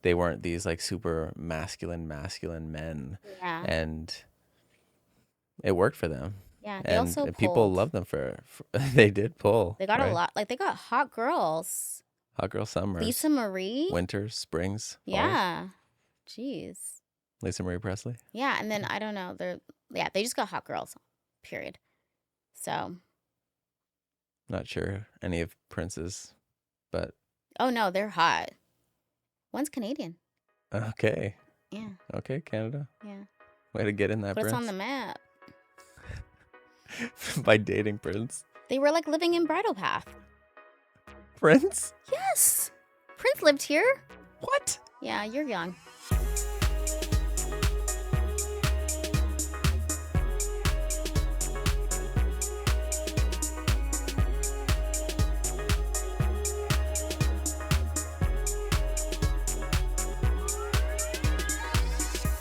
they weren't these like super masculine men, Yeah. and it worked for them. Yeah. They And also people pulled. love them for they did pull, They got a right? lot. Like, they got hot girls. Hot girl Lisa summers, Marie. winters, springs, falls. Yeah. Jeez. Lisa Marie Presley. Yeah. And then I don't know. They just got hot girls. Period. So, Not sure any of Prince's, but oh no, they're hot. One's Canadian. okay. Yeah. Okay, Canada. Yeah. Way to get in that, Put us on the Prince. map. By dating Prince. They were like living in Bridal Path. Prince? Yes. Prince lived here. What? Yeah, you're young.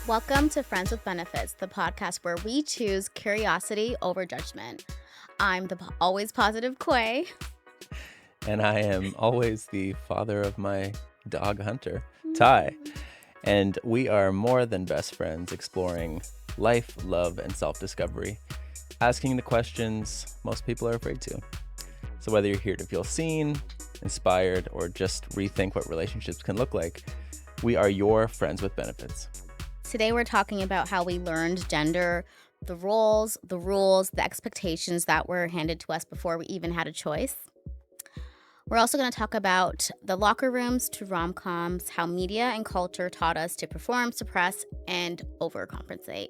Welcome to Friends with Benefits, the podcast where we choose curiosity over judgment. I'm the always positive Quai. And I am always the father of my dog Hunter, Ty. And we are more than best friends exploring life, love, and self-discovery, asking the questions most people are afraid to. So whether you're here to feel seen, inspired, or just rethink what relationships can look like, we are your Friends with Benefits. Today we're talking about how we learned gender, the roles, the rules, the expectations that were handed to us before we even had a choice. We're also going to talk about the locker rooms to rom-coms, how media and culture taught us to perform, suppress, and overcompensate.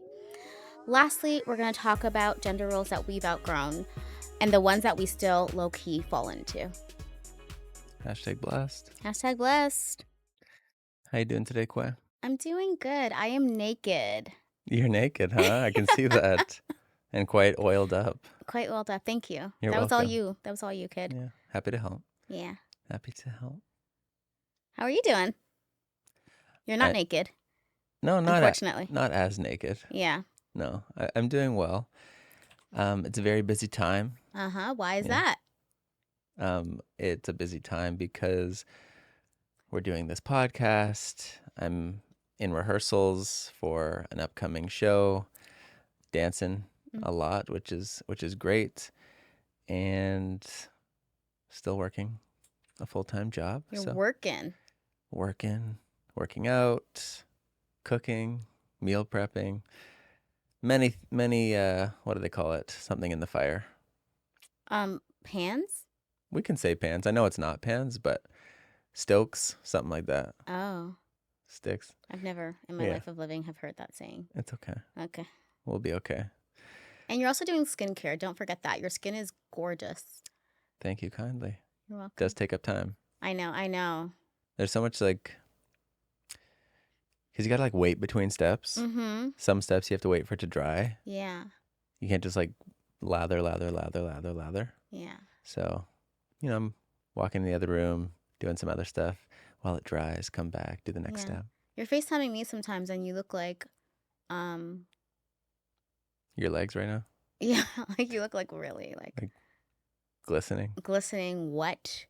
Lastly, we're going to talk about gender roles that we've outgrown and the ones that we still low-key fall into. Hashtag blessed. Hashtag blessed. How you doing today, Quay? I'm doing good. I am naked. You're naked, huh? I can see that. And quite oiled up. Quite well done. Thank you. You're That was all welcome. you. That was all you, kid. Yeah, happy to help. Yeah. Happy to help. How are you doing? You're not naked. No, unfortunately. not as naked. Yeah. No, I'm doing well. It's a very busy time. Why is Yeah. that? It's a busy time because we're doing this podcast. I'm in rehearsals for an upcoming show, dancing a lot, which is great, and still working a full-time job. You're working. Working out, cooking, meal prepping, many what do they call it? Something in the fire. Pans? We can say pans. I know it's not pans, but stokes, something like that. Oh. Sticks. I've never in my life of living have heard that saying. It's okay. Okay. We'll be okay. And you're also doing skincare. Don't forget that. Your skin is gorgeous. Thank you kindly. You're welcome. Does take up time. I know. There's so much like, because you gotta like wait between steps. Mm-hmm. Some steps you have to wait for it to dry. Yeah. You can't just like lather. Yeah. So, I'm walking in the other room, doing some other stuff. While it dries, come back, do the next step. You're FaceTiming me sometimes and you look like, Your legs right now? yeah, like you look like really like glistening. Glistening wet.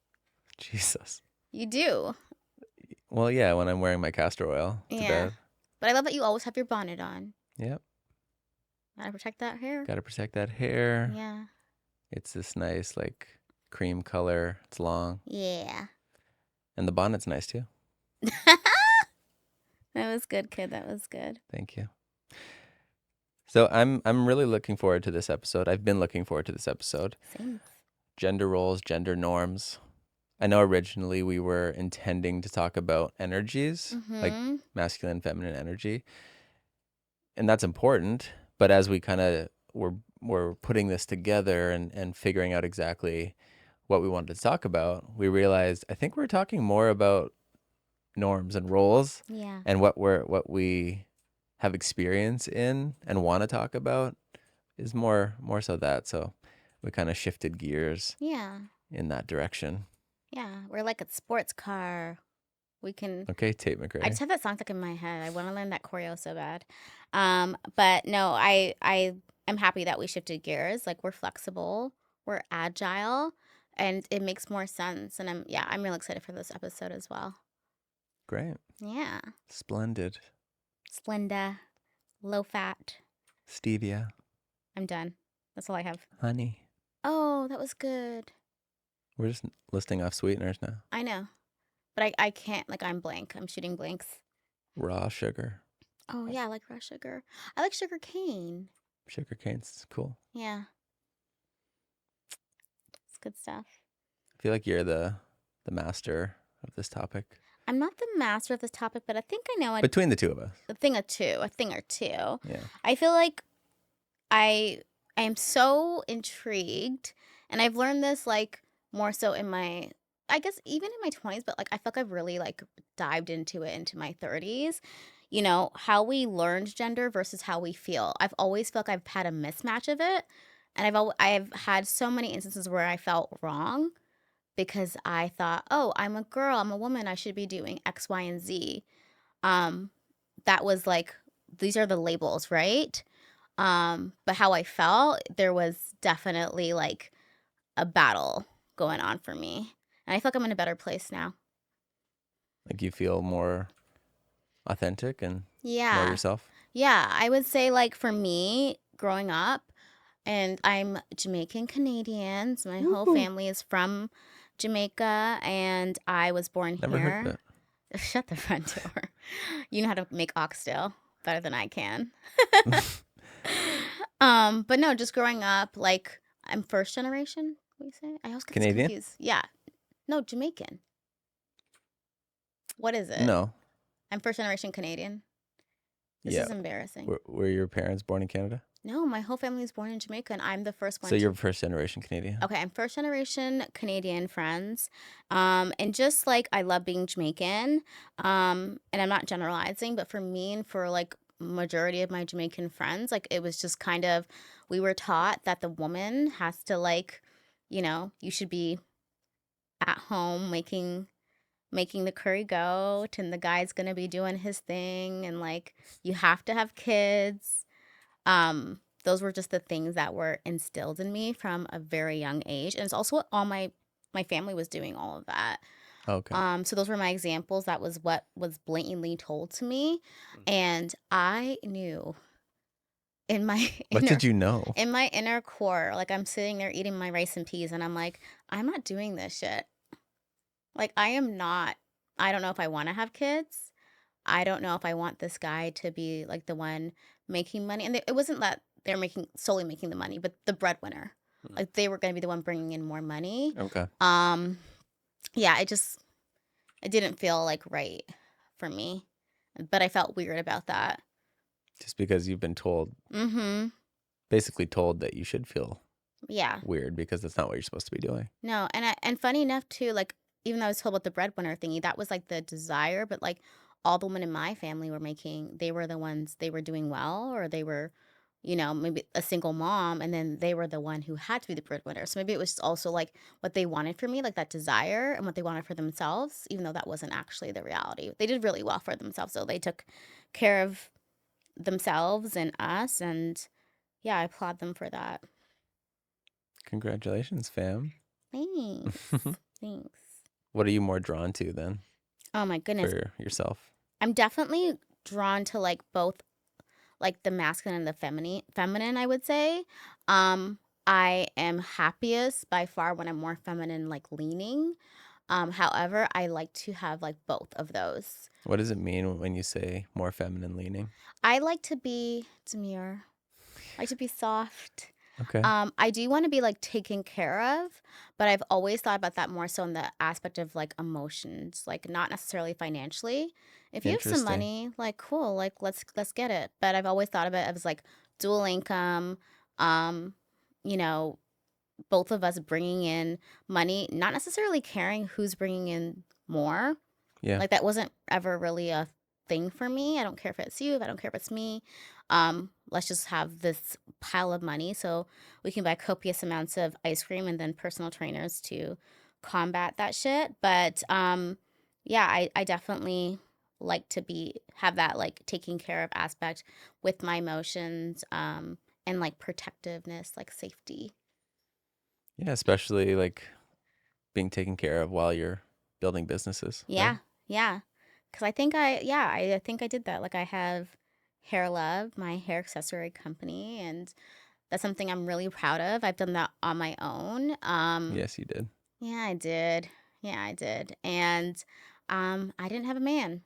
Jesus. You do. Well, yeah, when I'm wearing my castor oil to bed. But I love that you always have your bonnet on. Yep. Gotta protect that hair. Gotta protect that hair. Yeah. It's this nice, like, cream color. It's long. Yeah. And the bonnet's nice, too. That was good, kid. That was good. Thank you. So I'm really looking forward to this episode. I've been looking forward to this episode. Same. Gender roles, gender norms. I know originally we were intending to talk about energies, like masculine, feminine energy. And that's important. But as we kind of were putting this together and figuring out exactly what we wanted to talk about, we realized I think we're talking more about norms and roles. Yeah. And what we have experience in and want to talk about is more so that. So we kind of shifted gears. Yeah. In that direction. Yeah, we're like a sports car. We can. Okay, Tate McRae. I just have that song stuck in my head. I want to learn that choreo so bad. But no, I am happy that we shifted gears. Like, we're flexible, we're agile, and it makes more sense. And I'm real excited for this episode as well. Great. Yeah. Splendid. Splenda. Low fat. Stevia. I'm done. That's all I have. Honey. Oh, that was good. We're just listing off sweeteners now. I know. But I can't, like, I'm blank. I'm shooting blanks. Raw sugar. Oh, yeah, I like raw sugar. I like sugar cane. Sugar cane's cool. Yeah. It's good stuff. I feel like you're the master of this topic. I'm not the master of this topic, but I think I know Between the two of us. a thing or two. Yeah. I feel like I am so intrigued, and I've learned this like more so in my, I guess even in my 20s, but like I feel like I've really like dived into it into my 30s. You know, how we learned gender versus how we feel. I've always felt like I've had a mismatch of it, and I've had so many instances where I felt wrong because I thought, "Oh, I'm a girl, I'm a woman, I should be doing X, Y, and Z." Um that was like these are the labels, right? But how I felt, there was definitely like a battle going on for me. And I feel like I'm in a better place now. Like you feel more authentic and more Yeah. yourself. Yeah. I would say, like, for me, growing up, and I'm Jamaican Canadian, so my whole Woo-hoo. family is from Jamaica, and I was born Never heard of here. Shut the front door. You know how to make oxtail better than I can. it. But no, just growing up, like I'm first generation. What do you say? I always get this Canadian? confused. Yeah, no, Jamaican. What is it? No. I'm first generation Canadian. This Yeah. is embarrassing. Were your parents born in Canada? No, my whole family is born in Jamaica, and I'm the first one. So you're first generation Canadian. Okay, I'm first generation Canadian friends. And just like I love being Jamaican, and I'm not generalizing, but for me and for like majority of my Jamaican friends, like it was just kind of we were taught that the woman has to like, you should be at home making the curry goat and the guy's gonna be doing his thing and like you have to have kids. Those were just the things that were instilled in me from a very young age. And it's also what all my family was doing all of that. Okay. So those were my examples. That was what was blatantly told to me. And I knew in my What did you know? in my inner core, like I'm sitting there eating my rice and peas and I'm like, I'm not doing this shit. Like I don't know if I want to have kids. I don't know if I want this guy to be like the one making money. And it wasn't that they're solely making the money, but the breadwinner. Like they were going to be the one bringing in more money. Okay. Yeah, it didn't feel like right for me, but I felt weird about that. Just because you've been told, basically told that you should feel Yeah. weird because that's not what you're supposed to be doing. No, and funny enough too, like even though I was told about the breadwinner thingy, that was like the desire, but like all the women in my family they were the ones they were doing well, or they were, maybe a single mom, and then they were the one who had to be the breadwinner. So maybe it was also like what they wanted for me, like that desire and what they wanted for themselves, even though that wasn't actually the reality. They did really well for themselves, so they took care of themselves and us, and yeah, I applaud them for that. Congratulations, fam. Thanks. Thanks. What are you more drawn to then Oh my goodness. for yourself? I'm definitely drawn to like both like the masculine and the feminine, I would say. I am happiest by far when I'm more feminine like leaning. However, I like to have like both of those. What does it mean when you say more feminine leaning? I like to be demure. I like to be soft. Okay. I do want to be like taken care of, but I've always thought about that more so in the aspect of like emotions, like not necessarily financially. If you have some Interesting. money, like cool, like let's get it. But I've always thought of it as like dual income, um, you know, both of us bringing in money, not necessarily caring who's bringing in more. Yeah. Like that wasn't ever really a thing for me. I don't care if it's you, if I don't care if it's me. Let's just have this pile of money so we can buy copious amounts of ice cream and then personal trainers to combat that shit. But yeah, I definitely like to have that like taking care of aspect with my emotions, and like protectiveness, like safety. Yeah, especially like being taken care of while you're building businesses. Yeah, Right? yeah. Because I think I did that. Like I have Hair Love, my hair accessory company, and that's something I'm really proud of. I've done that on my own. Yes, you did. Yeah, I did. Yeah, I did. And I didn't have a man.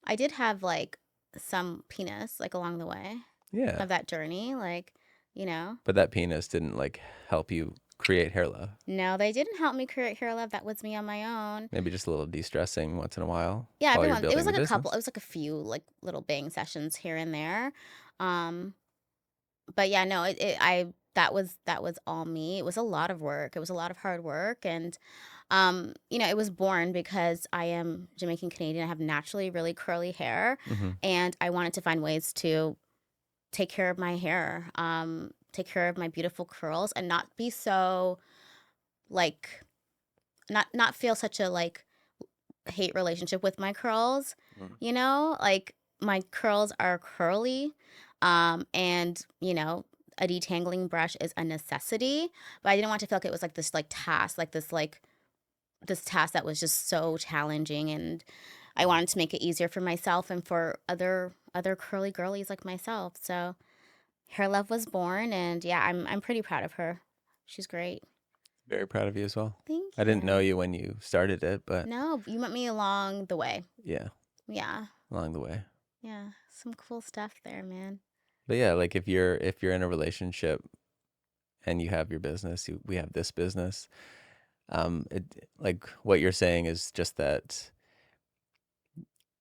I did have like some penis like along the way Yeah. of that journey, like, you know. But that penis didn't like help you create hair love. No, they didn't help me create Hair Love. That was me on my own. Maybe just a little de-stressing once in a while Yeah, while you're everyone. It was building the like a couple. business. It was like a few like little bang sessions here and there. Um, but yeah, no, I that was all me. It was a lot of work. It was a lot of hard work, and you know, it was born because I am Jamaican Canadian. I have naturally really curly hair, Hmm. and I wanted to find ways to take care of my hair, take care of my beautiful curls, and not be so like not feel such a like hate relationship with my curls. You know, like my curls are curly, and you know, a detangling brush is a necessity. But I didn't want to feel like it was like this like task, like this task that was just so challenging, and I wanted to make it easier for myself and for other curly girlies like myself. So Hair Love was born, and yeah, I'm pretty proud of her. She's great. Very proud of you as well. Thank I didn't know you. you when you started it, but No, you met me along the way. yeah, Yeah. along the way. Yeah. Some cool stuff there, man. But yeah, like if you're in a relationship and you have your business, we have this business. It like what you're saying is just that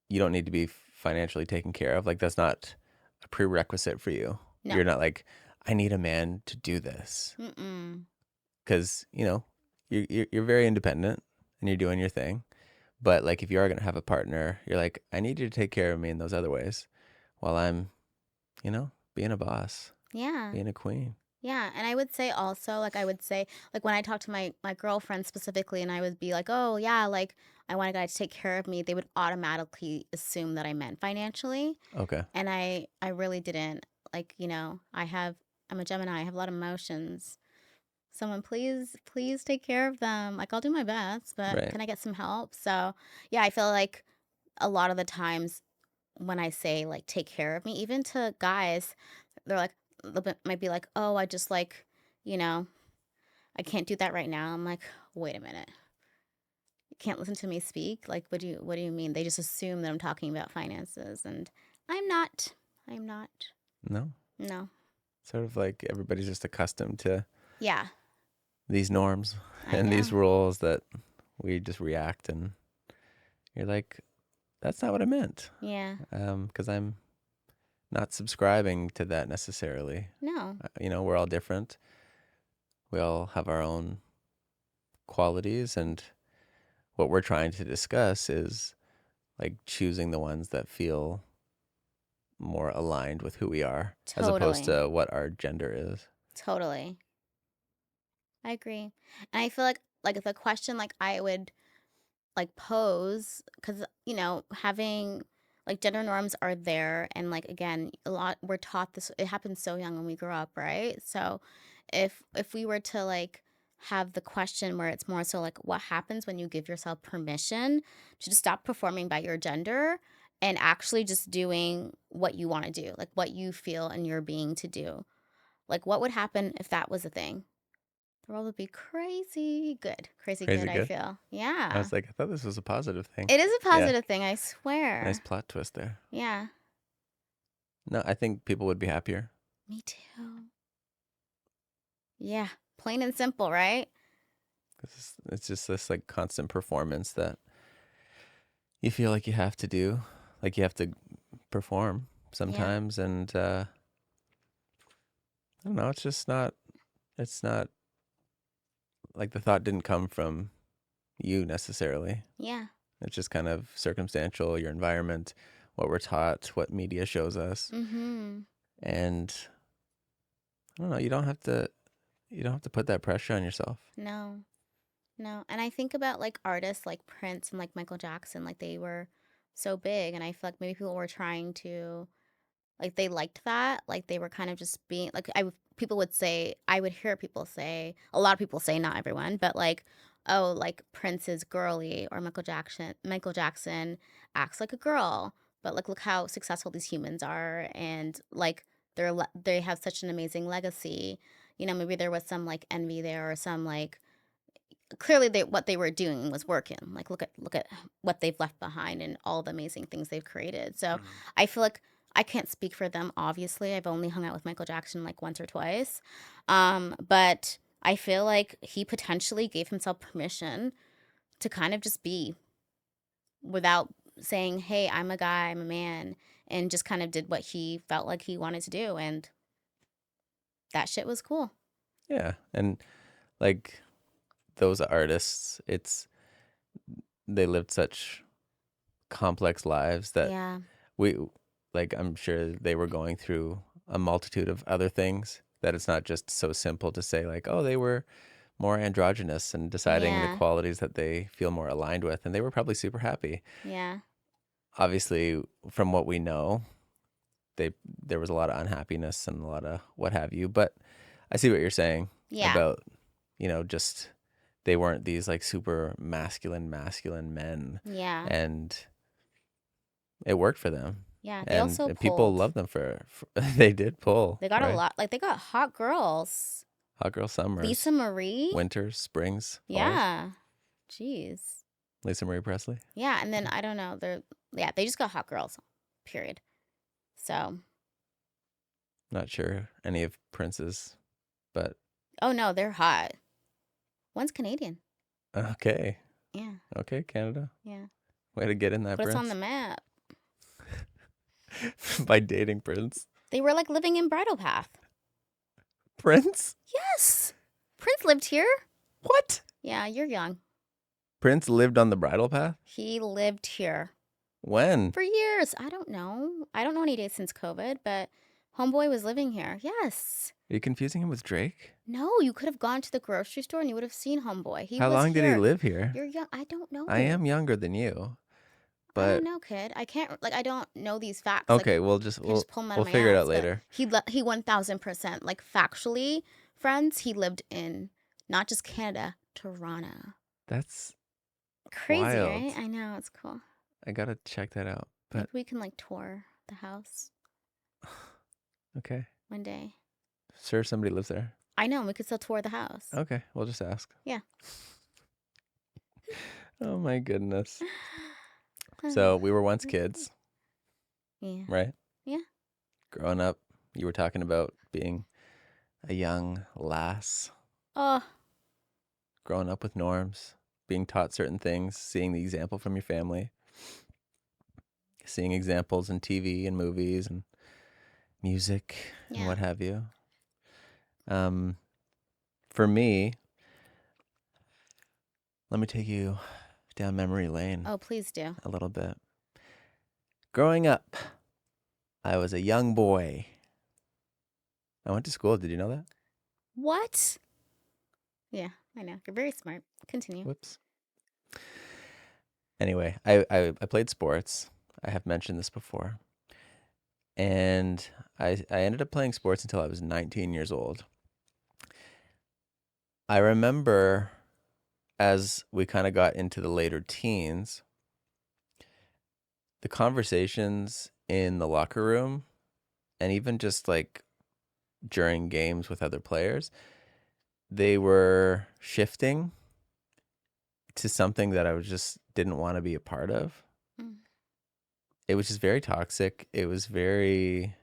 you don't need to be financially taken care of. Like that's not a prerequisite for you. No. You're not like I need a man to do this Mm-mm. because you're very independent and you're doing your thing. But like if you are gonna have a partner, you're like I need you to take care of me in those other ways, while I'm being a boss, Yeah. being a queen. Yeah. And I would say also, like, I would say, like, when I talk to my girlfriend specifically, and I would be like, oh, yeah, like, I want a guy to take care of me, they would automatically assume that I meant financially. Okay, And I really didn't. Like, you know, I'm a Gemini, I have a lot of emotions. Someone please take care of them. Like I'll do my best, but right. can I get some help? So, yeah, I feel like a lot of the times when I say like take care of me, even to guys, they're like might be like, "Oh, I just like, you know, I can't do that right now." I'm like, "Wait a minute. You can't listen to me speak? Like what do you mean?" They just assume that I'm talking about finances, and I'm not. I'm not. No, No. sort of like everybody's just accustomed to Yeah, these norms I and these know. rules that we just react, and you're like, that's not what I meant. Yeah. Because I'm not subscribing to that necessarily. No. We're all different. We all have our own qualities, and what we're trying to discuss is like choosing the ones that feel more aligned with who we are, as opposed Totally. to what our gender is. Totally. I agree. And I feel like the question like I would like pose cuz you know, having like gender norms are there, and like again, a lot we're taught this, it happens so young when we grow up, right? So if we were to like have the question where it's more so like what happens when you give yourself permission to just stop performing by your gender and actually just doing what you want to do, like what you feel in your being to do. Like what would happen if that was a thing? The world would be crazy good. Crazy good, Crazy I good. feel. I Yeah. was like, I thought this was a positive thing. It is a Yeah, positive thing, I nice swear. plot twist there. Yeah. No, I think people would be happier. Me too. Yeah. Plain and simple, right? 'Cause it's just this like constant performance that you feel like you have to do, like you have to perform Yeah. sometimes, and I don't know. It's just not. It's not like the thought didn't come from you necessarily. Yeah. It's just kind of circumstantial, your environment, what we're taught, what media shows us, Mm-hmm. and I don't know. You don't have to. You don't have to put that pressure on yourself. No. No. And I think about like artists like Prince and like Michael Jackson, like they were so big, and I feel like maybe people were trying to like they liked that. Like they were kind of just being like people would say, I would hear people say, a lot of people say, not everyone, but like oh, like Prince is girly or Michael Jackson acts like a girl, but like look how successful these humans are, and like they have such an amazing legacy. Maybe there was some like envy there, or some like clearly what they were doing was working. Like look at what they've left behind and all the amazing things they've created. So I feel like I can't speak for them. Obviously, I've only hung out with Michael Jackson like once or twice, but I feel like he potentially gave himself permission to kind of just be without saying, "Hey, I'm a guy, I'm a man," and just kind of did what he felt like he wanted to do, and that shit was cool. Yeah, and like those artists, they lived such complex lives that Yeah, we like I'm sure they were going through a multitude of other things, that it's not just so simple to say like, oh, they were more androgynous and deciding the yeah, qualities that they feel more aligned with, and they were probably super happy. yeah, Obviously, from what we know, they there was a lot of unhappiness and a lot of what have you, but I see what you're saying yeah, about, just they weren't these like super masculine men, yeah, and it worked for them. yeah. They And also people pulled. love them for they did pull, They got a right? lot. Like they got hot girls. Hot girl summers, Lisa Marie. winters, springs, falls. Yeah. Jeez. Lisa Marie Presley. Yeah, and then I don't know. They just got hot girls. Period. So, Not sure any of Prince's, but oh no, they're hot. One's Canadian. okay. Yeah. Okay, Canada. Yeah. Way to get in that, Put us on the Prince. map. By dating Prince. They were like living in Bridal Path. Prince? Yes. Prince lived here. What? Yeah, you're young. Prince lived on the bridal path? He lived here When? for years. I don't know. I don't know any days since COVID, but Homeboy was living here. Yes. Are you confusing him with Drake? No, you could have gone to the grocery store and you would have seen Homeboy. He How was long did he here. live here? You're young. I don't know. I am younger than you, I don't but know, kid. I can't I don't know these facts. Like okay, I can't just pull them out we'll of my figure it out ass. But later. he 1000%, like factually, friends. He lived in not just Canada, Toronto. That's Crazy, wild. right? I know, it's cool. I gotta check that out. Maybe But we can like tour the house okay, one day. sure, somebody lives there. I know, we could still tour the house. Okay, we'll just ask. Yeah. Oh my goodness. So we were once kids, Yeah. right? Yeah. Growing up, you were talking about being a young lass, Oh, growing up with norms, being taught certain things, seeing the example from your family, seeing examples in TV and movies and music and yeah. what have you. For me, let me take you down memory lane Oh, please do. a little bit. Growing up, I was a young boy. I went to school. Did you know that? What? Yeah, I know. You're very smart. Continue. Whoops. Anyway, I played sports. I have mentioned this before. And I ended up playing sports until I was 19 years old. I remember as we kind of got into the later teens, the conversations in the locker room and even just like during games with other players, they were shifting to something that I just didn't want to be a part of. Mm. It was just very toxic. It was very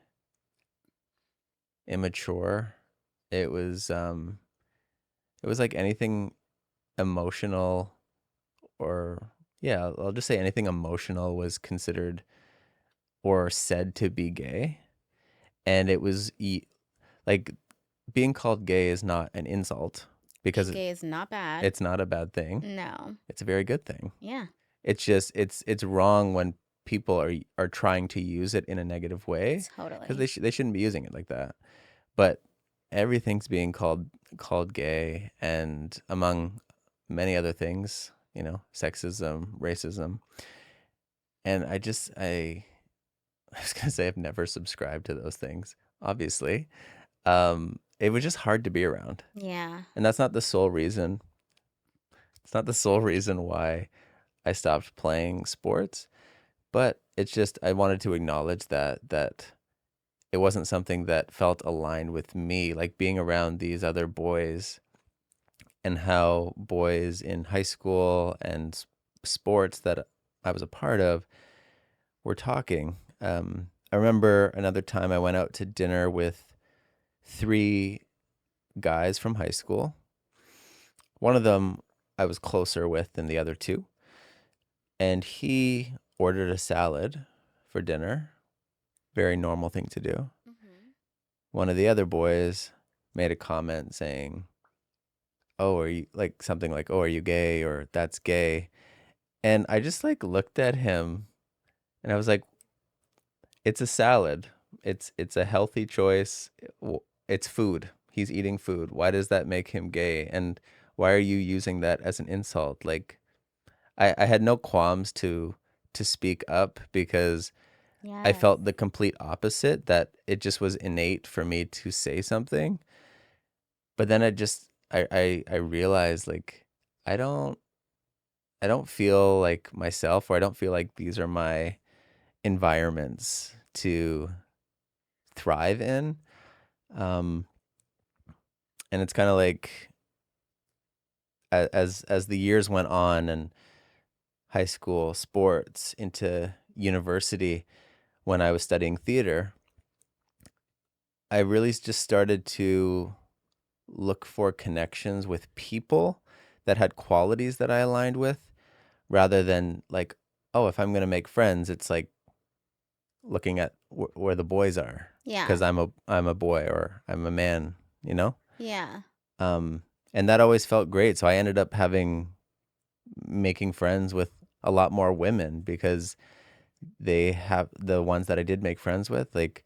immature. It was like anything emotional, or yeah, I'll just say anything emotional was considered or said to be gay. And it was like being called gay is not an insult, because Gay is not bad. it's not a bad thing. No. It's a very good thing. Yeah. It's just it's wrong when people are trying to use it in a negative way, Totally. because they shouldn't be using it like that. But everything's being called gay, and among many other things, sexism, racism. And I was gonna say I've never subscribed to those things, obviously. It was just hard to be around. Yeah. And that's not the sole reason It's not the sole reason why I stopped playing sports, but it's just I wanted to acknowledge that it wasn't something that felt aligned with me, like being around these other boys and how boys in high school and sports that I was a part of were talking. I remember another time I went out to dinner with three guys from high school. One of them I was closer with than the other two, and he ordered a salad for dinner. Very normal thing to do. Mm-hmm. One of the other boys made a comment saying, "Oh, are you like something like, oh, are you gay?" or "That's gay." And I just like looked at him and I was like, "It's a salad. It's a healthy choice. It's food. He's eating food. Why does that make him gay? And why are you using that as an insult?" Like I had no qualms to speak up because I Yes. felt the complete opposite, that it just was innate for me to say something. But then I realized like I don't I don't feel like myself, or I don't feel like these are my environments to thrive in. Um, and it's kind of like as the years went on and high school sports into university, when I was studying theater, I really just started to look for connections with people that had qualities that I aligned with, rather than like, oh, if I'm going to make friends, it's like looking at where the boys are Yeah. because I'm a boy or I'm a man, you know? Yeah. Um, and that always felt great. So I ended up making friends with a lot more women because they have the ones that I did make friends with, like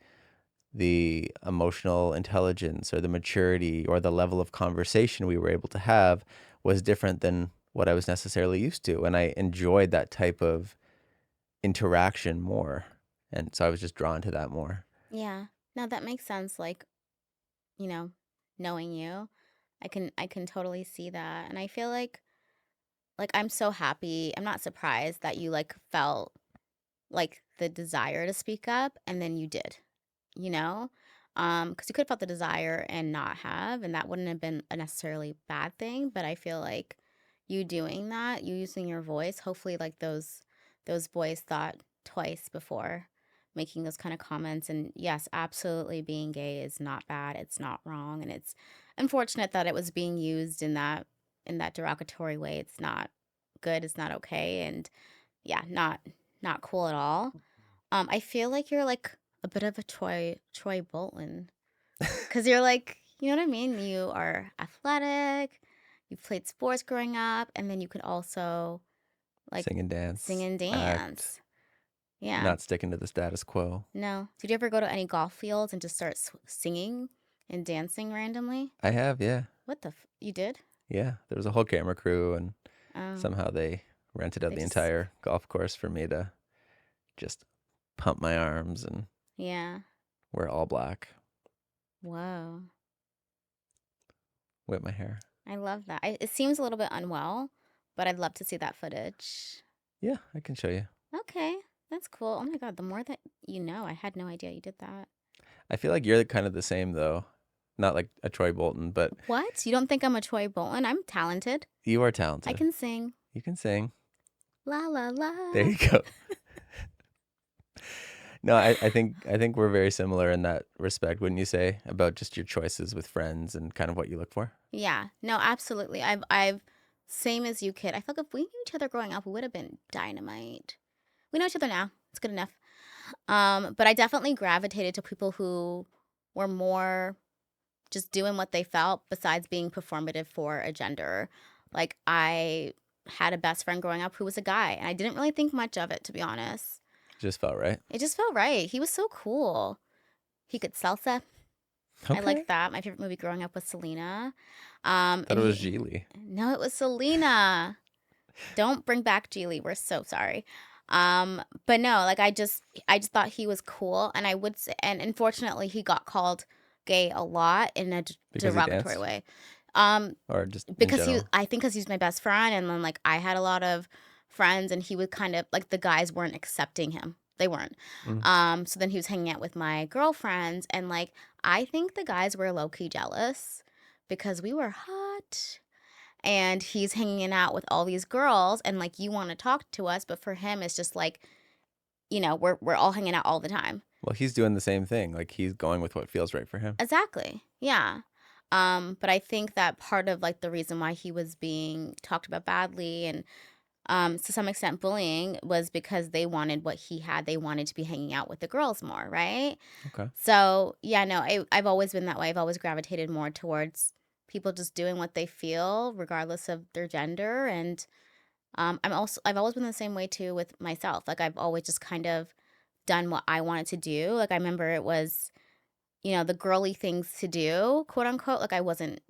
the emotional intelligence or the maturity or the level of conversation we were able to have was different than what I was necessarily used to. And I enjoyed that type of interaction more. And so I was just drawn to that more. Yeah. Now that makes sense. Like, you know, knowing you, I can totally see that. And I feel like I'm so happy. I'm not surprised that you like felt like the desire to speak up and then you did, you know? Because you could have felt the desire and not have, and that wouldn't have been a necessarily bad thing. But I feel like you doing that, you using your voice, hopefully like those boys thought twice before making those kind of comments. And yes, absolutely being gay is not bad. It's not wrong. And it's unfortunate that it was being used in that derogatory way. It's not good. It's not okay. And yeah, not cool at all. I feel like you're like a bit of a Troy Bolton because you're like, you know what I mean? You are athletic, you've played sports growing up, and then you could also like Sing and sing dance, and act, dance. Yeah. not sticking to the status quo. No. Did you ever go to any golf fields and just start singing and dancing randomly? I have, yeah. What you did? Yeah. There was a whole camera crew, and Oh, somehow they rented out they the just, entire golf course for me to just pump my arms and yeah. wear all black, Whoa. whip my hair. I love that. It seems a little bit unwell, but I'd love to see that footage. Yeah, I can show you. Okay, that's cool. Oh my God, the more that you know, I had no idea you did that. I feel like you're kind of the same though. Not like a Troy Bolton, but What? You don't think I'm a Troy Bolton? I'm talented. you are I talented. can sing. You can sing. La la There la. you go. No, I think we're very similar in that respect, wouldn't you say, about just your choices with friends and kind of what you look for? Yeah, no, absolutely. I've, same as you, kid. I feel like if we knew each other growing up, we would have been dynamite. We know each other now. It's good enough. But I definitely gravitated to people who were more just doing what they felt besides being performative for a gender. Like I had a best friend growing up who was a guy, and I didn't really think much of it, to be honest. Just felt right. It just felt right. He was so cool. He could salsa. I Okay. liked that. My favorite movie growing up was Selena. Thought And it was he, Geely. no, it was Selena. Don't bring back Geely. We're so sorry. But no, like I just thought he was cool, and I would say, and unfortunately, he got called gay a lot in a Because he derogatory danced? way. or just in Because general? I think because he's my best friend, and then like I had a lot of friends, and he would kind of like the guys weren't accepting him. They weren't. Mm. So then he was hanging out with my girlfriends, and like I think the guys were low key jealous because we were hot, and he's hanging out with all these girls, and like you want to talk to us, but for him it's just like we're all hanging out all the time. Well, he's doing the same thing. Like he's going with what feels right for him. Exactly. Yeah. But I think that part of like the reason why he was being talked about badly and to some extent bullying was because they wanted what he had. They wanted to be hanging out with the girls more, right? Okay. So yeah, no, I've always been that way. I've always gravitated more towards people just doing what they feel, regardless of their gender. And I've always been the same way too with myself. Like I've always just kind of done what I wanted to do. Like I remember it was the girly things to do, quote unquote. Like I wasn't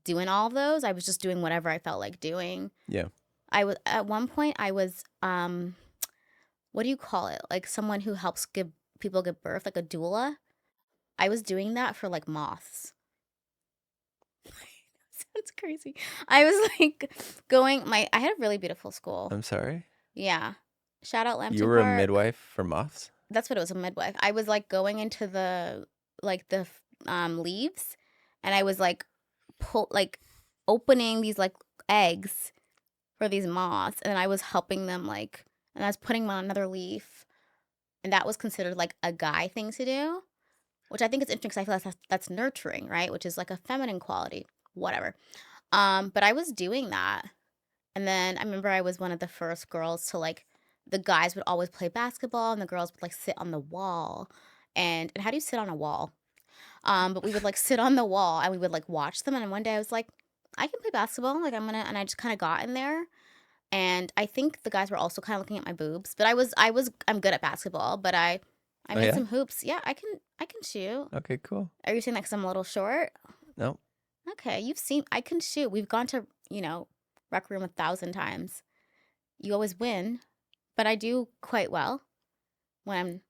doing all of those. I was just doing whatever I felt like doing. Yeah. I was at one point I was what do you call it? Like someone who helps give people give birth, like a doula. I was doing that for like moths. Sounds crazy. I was like I had a really beautiful school. I'm sorry. Yeah. Shout out You Lambton were a Park. midwife for moths? That's what it was, a midwife. I was like going into the leaves, and I was like opening these like eggs for these moths, and I was helping them and I was putting them on another leaf, and that was considered like a guy thing to do, which I think is interesting because I feel like that's nurturing, right? Which is like a feminine quality, whatever. But I was doing that, and then I remember I was one of the first girls to like. The guys would always play basketball, and the girls would like sit on the wall. And how do you sit on a wall? But we would like sit on the wall and we would like watch them. And one day I was like, I can play basketball. Like and I just kind of got in there. And I think the guys were also kind of looking at my boobs. But I'm good at basketball. But I Oh, made yeah? some hoops. Yeah, I can shoot. Okay, cool. Are you saying that because I'm a little short? No. Okay, I can shoot. We've gone to rec room 1,000 times. You always win, but I do quite well when I'm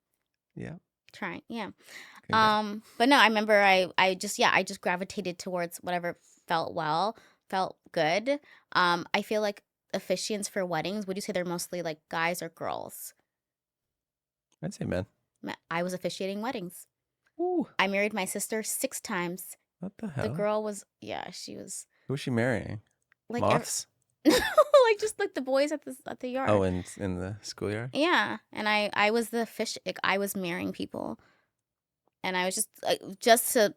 Yeah. trying. Yeah. Congrats. But no, I remember I just gravitated towards whatever felt good. I feel like officiants for weddings, would you say they're mostly like guys or girls? I'd say men. I was officiating weddings. Ooh. I married my sister 6 times. What the The hell? girl was, yeah, she was Who's she marrying? like Moths? like just like the boys at the yard. Oh, in the schoolyard? Yeah, and I was the like, I was marrying people. And I was just to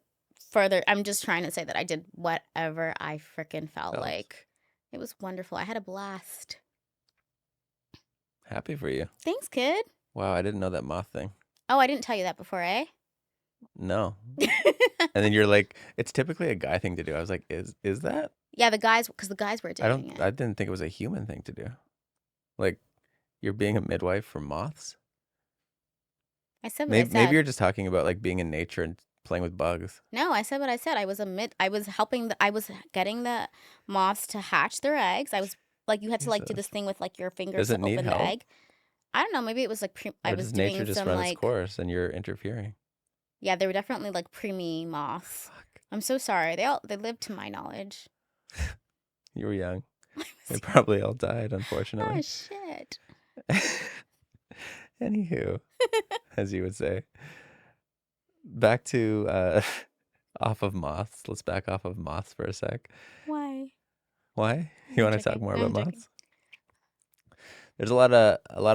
further, I'm just trying to say that I did whatever I freaking felt Felt. like. It was wonderful. I had a blast. Happy for you. Thanks, kid. Wow, I didn't know that moth thing. Oh, I didn't tell you that before, eh? No. And then you're like, it's typically a guy thing to do. I was like, is that? Yeah, because the guys were doing it. I didn't think it was a human thing to do. Like, you're being a midwife for moths? I said what I Maybe said. you're just talking about like being in nature and playing with bugs. No, I said what I said. I was helping I was getting the moths to hatch their eggs. I was like, you had to like do Jesus. this thing with like your fingers Does it to need open the help? egg. I don't know. Maybe it was like I Or was does nature doing just some run its like course and you're interfering? yeah, they were definitely like preemie moths. Fuck. I'm so sorry. They lived to my knowledge. You were young. They probably all died, Oh unfortunately. shit. Anywho, as you would say. Back to off of moths. Let's back off of moths for a sec. Why? Why? You I'm want to talk joking. more I'm about joking. moths? There's a lot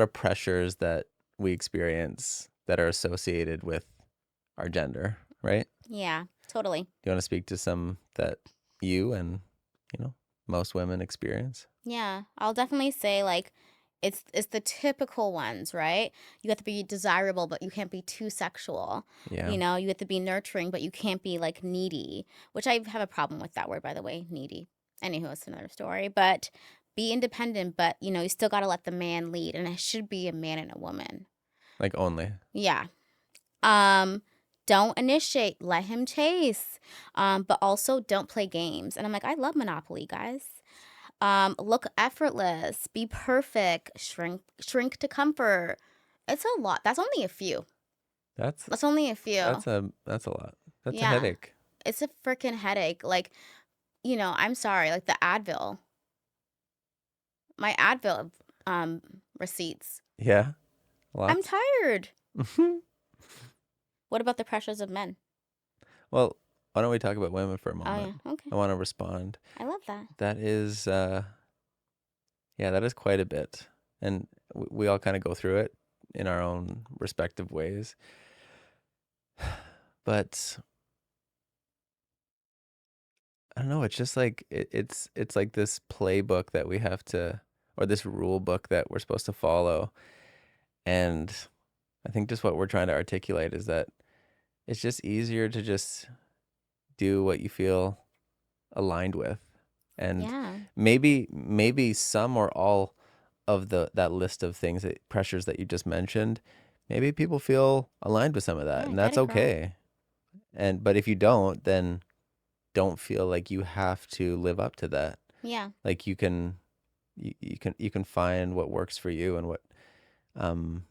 of pressures that we experience that are associated with our gender, right? Yeah, totally. Do you want to speak to some that you and, most women experience? Yeah, I'll definitely say like it's the typical ones, right? You have to be desirable, but you can't be too sexual. Yeah. You have to be nurturing, but you can't be like needy, which I have a problem with that word, by the way, needy. Anywho, it's another story. But be independent, but you still got to let the man lead, and it should be a man and a woman. Like only. Yeah. Don't initiate, let him chase. But also don't play games. And I'm like, I love Monopoly, guys. Look effortless, be perfect, shrink to comfort. It's a lot. That's only a few. That's only a few. that's a lot. That's a Yeah. headache. It's a freaking headache. Like I'm sorry, like the Advil, my Advil receipts. Yeah, I'm lots. tired. What about the pressures of men? Well, why don't we talk about women for a Oh yeah, moment? okay. I want to respond. I love that. That is, yeah, that is quite a bit, and we all kind of go through it in our own respective ways. But I don't know. It's just like it's like this playbook that we have to, or this rule book that we're supposed to follow. And I think just what we're trying to articulate is that it's just easier to just do what you feel aligned with, and Yeah, maybe some or all of that list of things, that pressures that you just mentioned, maybe people feel aligned with some of that, yeah, and get that's it, girl. okay. And but if you don't, then don't feel like you have to live up to that. Yeah, Like you can find what works for you, and um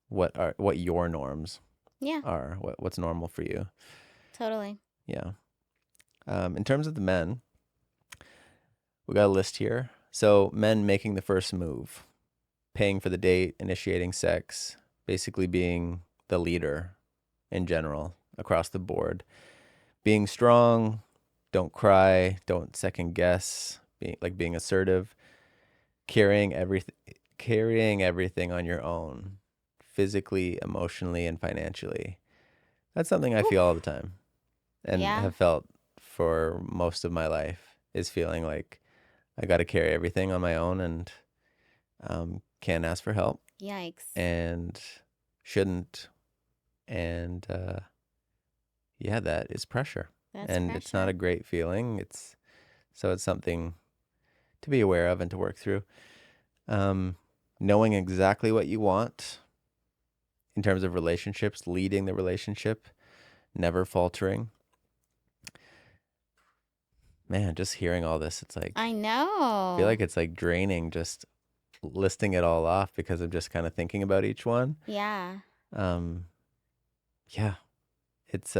what your norms yeah, are, what's normal for you. totally. Yeah. In terms of the men, we got a list here. So men making the first move, paying for the date, initiating sex, basically being the leader in general across the board, being strong, don't cry, don't second guess, being assertive, carrying everything on your own, physically, emotionally, and financially. That's something I feel Oof. all the time, and Yeah, have felt for most of my life, is feeling like I got to carry everything on my own, and can't ask for help, yikes. and shouldn't. And yeah, that is pressure, That's and it's not pressure. a great feeling. It's something to be aware of and to work through. Um, Knowing exactly what you want in terms of relationships, leading the relationship, never faltering. Man, just hearing all this, it's like, I I feel know. like it's like draining just listing it all off, because I'm just kind of thinking about each one. Yeah. Um, yeah, it's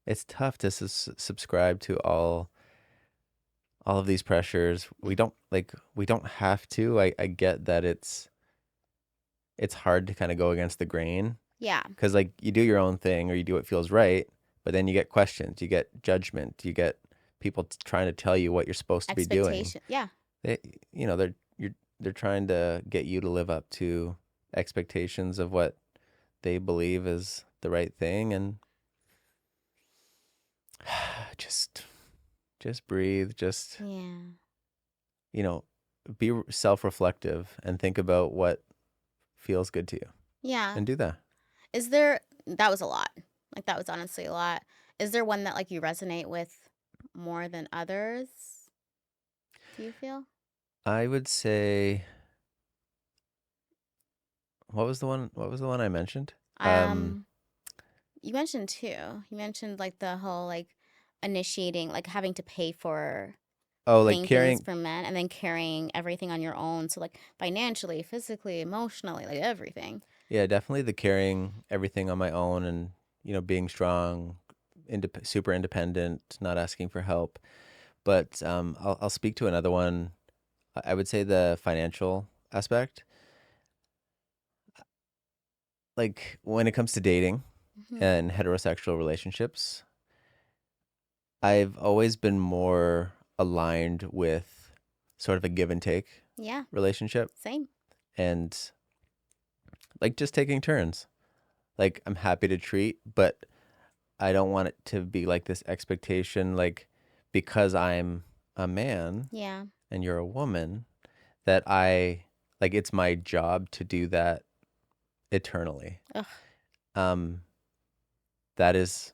it's tough to subscribe to all of these pressures. We don't have to. I get that it's hard to kind of go against the grain, Yeah. because like you do your own thing or you do what feels right, but then you get questions, you get judgment, you get people trying to tell you what you're supposed to be doing. Expectation. Yeah. They, they're trying to get you to live up to expectations of what they believe is the right thing, and just just breathe, just Yeah. you know, be self-reflective and think about what feels good to you, Yeah. and do that. That was a lot. Like, that was honestly a lot. Is there one that, like, you resonate with more than others? Do you feel? I would say, what was the one I mentioned? Um, you mentioned two. You mentioned, like, the whole, like, initiating, like, having to Oh, like paying things carrying, for men and then carrying everything on your own. So, like, financially, physically, emotionally, like, everything. yeah, definitely the carrying everything on my own, and being strong, super independent, not asking for help. But I'll speak to another one. I would say the financial aspect. Like when it comes to dating Hmm. and heterosexual relationships, I've always been more aligned with sort of a give and take Yeah. relationship, Same. and like just taking turns. Like I'm happy to treat, but I don't want it to be like this expectation, like because I'm a man Yeah. and you're a woman, that I like it's my job to do that eternally. Ugh. Um, that is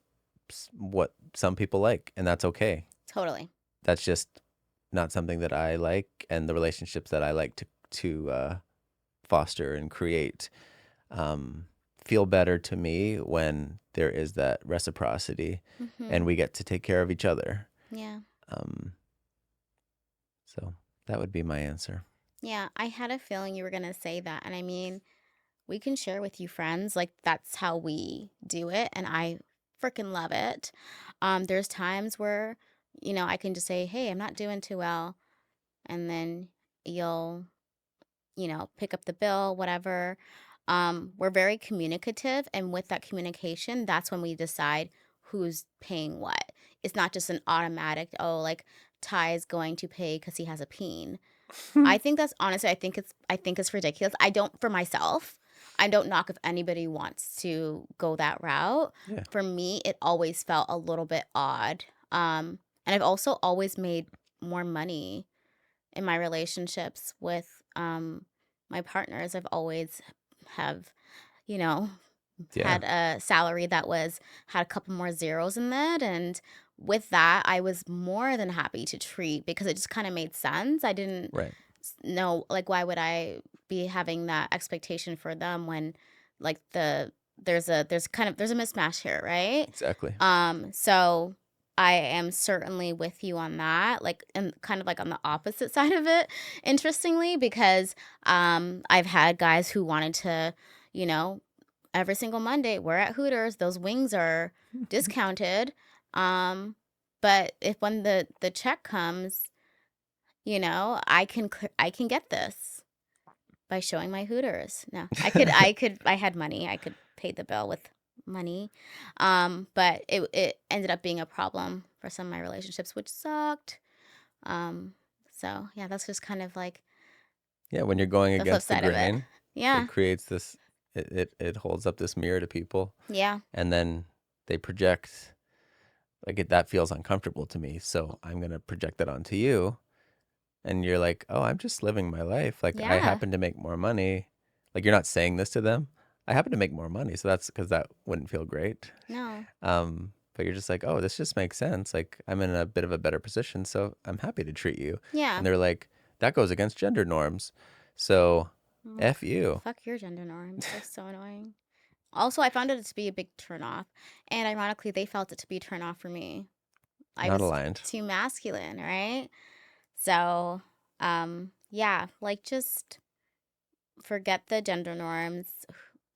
what some people like, and that's okay. Totally. That's just not something that I like, and the relationships that I like to foster and create um, feel better to me when there is that reciprocity, Hmm. and we get to take care of each other. Yeah. Um, so that would be my answer. Yeah. I had a feeling you were going to say that. And I mean, we can share with you friends. Like, that's how we do it. And I freaking love it. There's times where I can just say, hey, I'm not doing too well. And then you'll, pick up the bill, whatever. We're very communicative. And with that communication, that's when we decide who's paying what. It's not just an automatic, oh, like Ty is going to pay because he has a peen. I think that's honestly, I think it's ridiculous. I don't for myself. I don't knock if anybody wants to go that route. Yeah. For me, it always felt a little bit odd. And I've also always made more money in my relationships with my partners. I've always have, you know, Yeah. had a salary that had a couple more zeros in it, and with that, I was more than happy to treat because it just kind of made sense. I didn't Right. know, like, why would I be having that expectation for them when, like, there's a mismatch here, right? Exactly. So I am certainly with you on that, like, and kind of like on the opposite side of it, interestingly, because I've had guys who wanted to, you know, every single Monday, we're at Hooters, those wings are discounted. Um, but if when the check comes, I can get this by showing my Hooters. No, I had money. I could pay the bill with money. But it ended up being a problem for some of my relationships, which sucked. Um, so yeah, that's just kind of like Yeah, when you're going the flip against the side of it. grain, Yeah. it creates this it holds up this mirror to people, Yeah. and then they project like that feels uncomfortable to me, so I'm going to project that onto you, and you're like, "Oh, I'm just living my life. Like I Yeah. happen to make more money." Like you're not saying this to them. I happen to make more money, so that's because that wouldn't feel great. No. But you're just like, "Oh, this just makes sense. Like I'm in a bit of a better position, so I'm happy to treat you." Yeah. And they're like, "That goes against gender norms." So, Mm, F you. Fuck your gender norms. They're so annoying. Also, I found it to be a big turnoff, and ironically, they felt it to be a turnoff for me. I Not was aligned. too masculine, right? So, yeah, like, just forget the gender norms,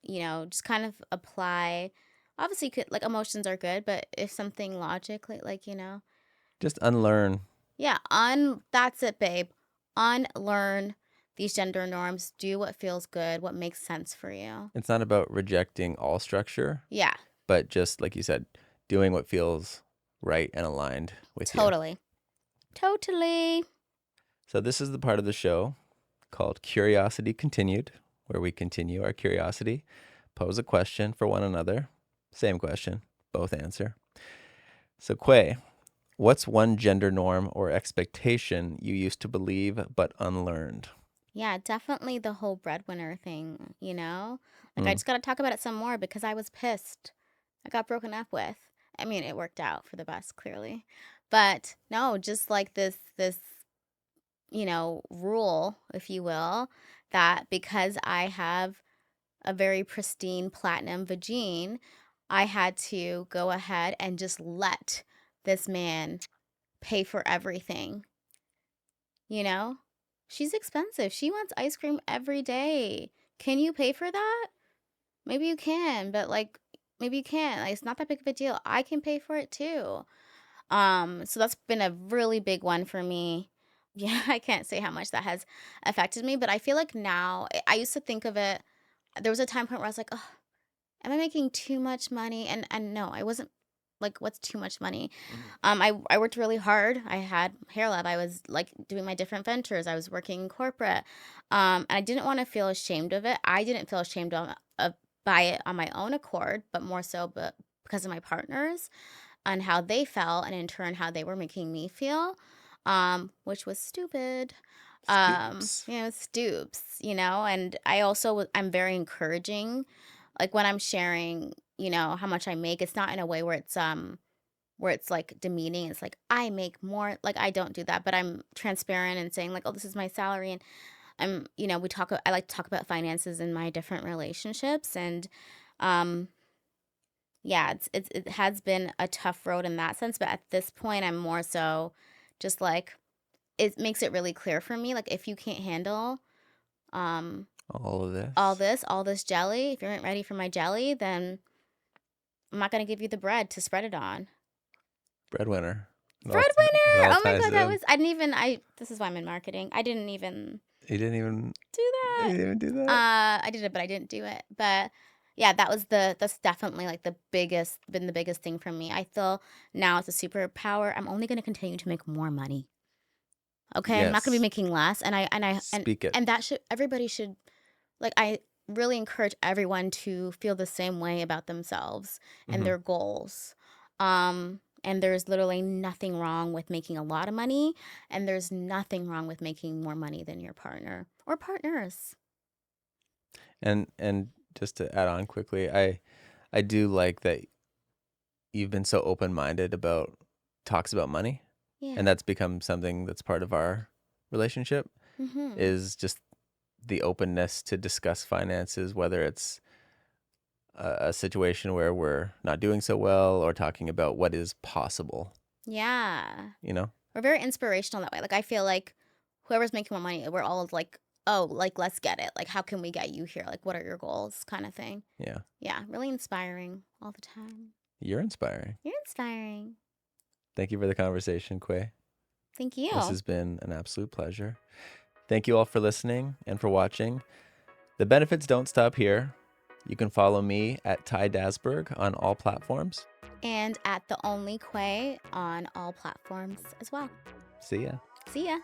just kind of apply. Obviously, you could, like, emotions are good, but if something logically, like, Just unlearn. yeah, that's it, babe. Unlearn these gender norms. Do what feels good, what makes sense for you. It's not about rejecting all structure, Yeah, but just like you said, doing what feels right and aligned with you. totally. Totally. So, this is the part of the show called Curiosity Continued, where we continue our curiosity, pose a question for one another. Same question, both answer. So, Quay, what's one gender norm or expectation you used to believe but unlearned? Yeah, definitely the whole breadwinner thing. Like, I Mm. just got to talk about it some more because I was pissed. I got broken up with. I mean, it worked out for the best, clearly. But no, just like this rule, if you will, that because I have a very pristine platinum vagine, I had to go ahead and just let this man pay for everything. You know? She's expensive. She wants ice cream every day. Can you pay for that? Maybe you can, but like maybe you can't. Like, it's not that big of a deal. I can pay for it too. So that's been a really big one for me. Yeah, I can't say how much that has affected me, but I feel like now I used to think of it. There was a time point where I was like, oh, am I making too much money? And no, I wasn't. Like, what's too much money? I worked really hard. I had hair lab. I was like doing my different ventures. I was working in corporate. And I didn't want to feel ashamed of it. I didn't feel ashamed of by it on my own accord, but more so but because of my partners and how they felt, and in turn how they were making me feel, which was stupid. Stoops. Stoops. And I'm very encouraging, like when I'm sharing, how much I make. It's not in a way where it's like demeaning. It's like I make more. Like, I don't do that, but I'm transparent and saying like, oh, this is my salary, and I like to talk about finances in my different relationships, and um yeah, it has been a tough road in that sense, but at this point I'm more so just like, it makes it really clear for me, like, if you can't handle um All of all this. this jelly, if you aren't ready for my jelly, then I'm not going to give you the bread to spread it on. Breadwinner. Breadwinner. all Oh my ties god, that in. was this is why I'm in marketing. I didn't even You didn't even do you that. didn't even do that. I did it, but I didn't do it. But yeah, that's definitely like the biggest thing for me. I feel now it's a superpower. I'm only gonna continue to make more money. Okay, I'm not gonna be Yes. making less. Speak it. And that everybody should, like, I really encourage everyone to feel the same way about themselves and Hmm. their goals. And there's literally nothing wrong with making a lot of money, and there's nothing wrong with making more money than your partner or partners. And just to add on quickly, I do like that you've been so open-minded about talks about money, and Yeah. that's become something that's part of our relationship, Mm-hmm. is just the openness to discuss finances, whether it's a situation where we're not doing so well or talking about what is possible, Yeah. you know? We're very inspirational that way. Like, I feel like whoever's making more money, we're all like, oh, like, let's get it. Like, how can we get you here? Like, what are your goals? Kind of thing. Yeah. Yeah, really inspiring all the time. You're inspiring. You're inspiring. Thank you for the conversation, Quay. Thank This you. has been an absolute pleasure. Thank you all for listening and for watching. The benefits don't stop here. You can follow me at Ty Dasberg on all platforms. And at the Only Quai on all platforms as well. See ya. See ya.